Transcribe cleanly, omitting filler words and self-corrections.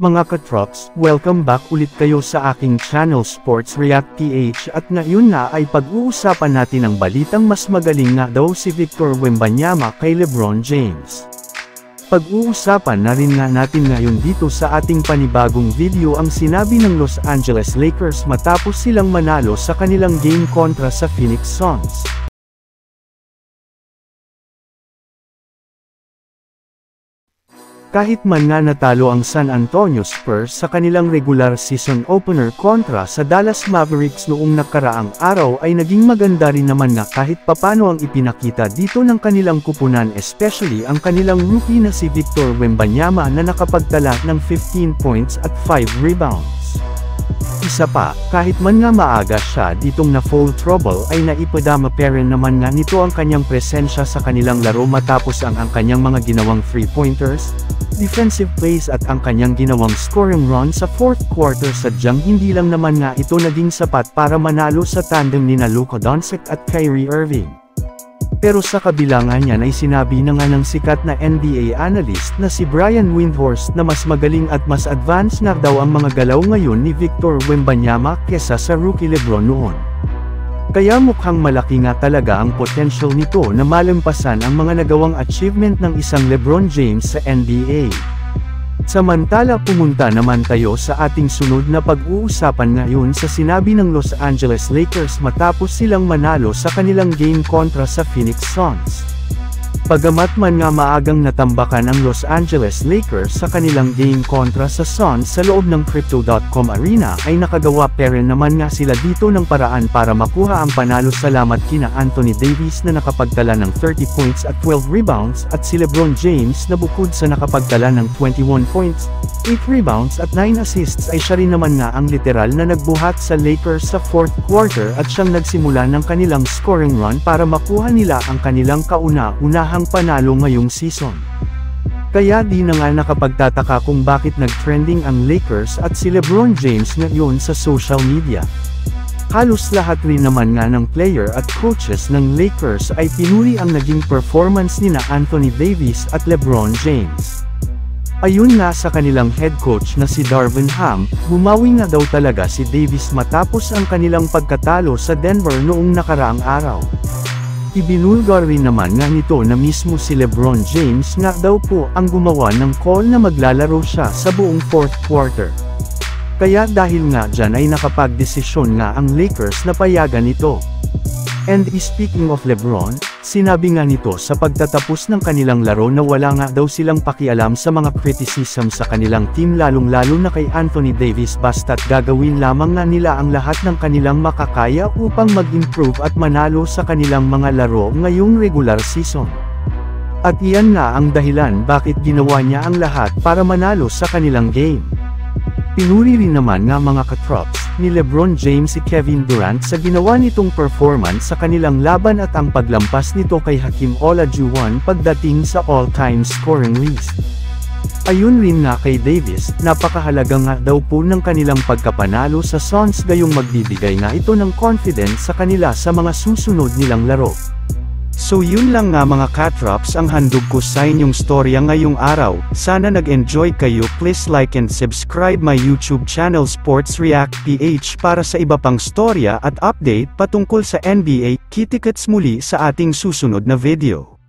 Mga katrops, welcome back ulit kayo sa aking channel Sports React PH at ngayon na ay pag-uusapan natin ang balitang mas magaling nga daw si Victor Wembanyama kay LeBron James. Pag-uusapan na rin nga natin ngayon dito sa ating panibagong video ang sinabi ng Los Angeles Lakers matapos silang manalo sa kanilang game kontra sa Phoenix Suns. Kahit man nga natalo ang San Antonio Spurs sa kanilang regular season opener kontra sa Dallas Mavericks noong nakaraang araw ay naging maganda rin naman nga kahit papano ang ipinakita dito ng kanilang kupunan, especially ang kanilang rookie na si Victor Wembanyama na nakapagtala ng 15 points at 5 rebounds. Isa pa, kahit man nga maaga siya ditong na foul trouble ay naipadama pa rin naman nga nito ang kanyang presensya sa kanilang laro matapos ang kanyang mga ginawang 3-pointers, defensive plays at ang kanyang ginawang scoring run sa fourth quarter. Sadyang hindi lang naman nga ito naging sapat para manalo sa tandem ni Luka Doncic at Kyrie Irving. Pero sa kabilangan niyan ay sinabi na nga ng sikat na NBA analyst na si Brian Windhorst na mas magaling at mas advanced na daw ang mga galaw ngayon ni Victor Wembanyama kesa sa rookie LeBron noon. Kaya mukhang malaki nga talaga ang potential nito na malampasan ang mga nagawang achievement ng isang LeBron James sa NBA. Samantala pumunta naman tayo sa ating sunod na pag-uusapan ngayon sa sinabi ng Los Angeles Lakers matapos silang manalo sa kanilang game kontra sa Phoenix Suns. Pagamat man nga maagang natambakan ang Los Angeles Lakers sa kanilang game kontra sa Suns sa loob ng Crypto.com Arena ay nakagawa pa rin naman nga sila dito ng paraan para makuha ang panalo. Salamat kina Anthony Davis na nakapagtala ng 30 points at 12 rebounds at si LeBron James na bukod sa nakapagtala ng 21 points, 8 rebounds at 9 assists ay siya rin naman nga ang literal na nagbuhat sa Lakers sa fourth quarter at siyang nagsimula ng kanilang scoring run para makuha nila ang kanilang kauna-unahang panalo ngayong season. Kaya di na nga nakapagtataka kung bakit nag-trending ang Lakers at si LeBron James ngayon sa social media. Halos lahat rin naman nga ng player at coaches ng Lakers ay pinuri ang naging performance nina Anthony Davis at LeBron James. Ayun nga sa kanilang head coach na si Darvin Ham, bumawi nga daw talaga si Davis matapos ang kanilang pagkatalo sa Denver noong nakaraang araw. Ibinulgar rin naman nga nito na mismo si LeBron James nga daw po ang gumawa ng call na maglalaro siya sa buong fourth quarter. Kaya dahil nga dyan ay nakapagdesisyon nga ang Lakers na payagan ito. And speaking of LeBron, sinabi nga nito sa pagtatapos ng kanilang laro na wala nga daw silang pakialam sa mga criticism sa kanilang team lalong-lalo na kay Anthony Davis basta't gagawin lamang nga nila ang lahat ng kanilang makakaya upang mag-improve at manalo sa kanilang mga laro ngayong regular season. At iyan nga ang dahilan bakit ginawa niya ang lahat para manalo sa kanilang game. Pinuri rin naman nga mga katrops ni LeBron James si Kevin Durant sa ginawa nitong performance sa kanilang laban at ang paglampas nito kay Hakeem Olajuwon pagdating sa all-time scoring list. Ayun rin nga kay Davis, napakahalaga nga daw po ng kanilang pagkapanalo sa Suns gayong magbibigay nga ito ng confidence sa kanila sa mga susunod nilang laro. So yun lang nga mga katrops ang handog ko sa inyong storya ngayong araw. Sana nag-enjoy kayo. Please like and subscribe my YouTube channel Sports React PH para sa iba pang storya at update patungkol sa NBA. Kita-kits muli sa ating susunod na video.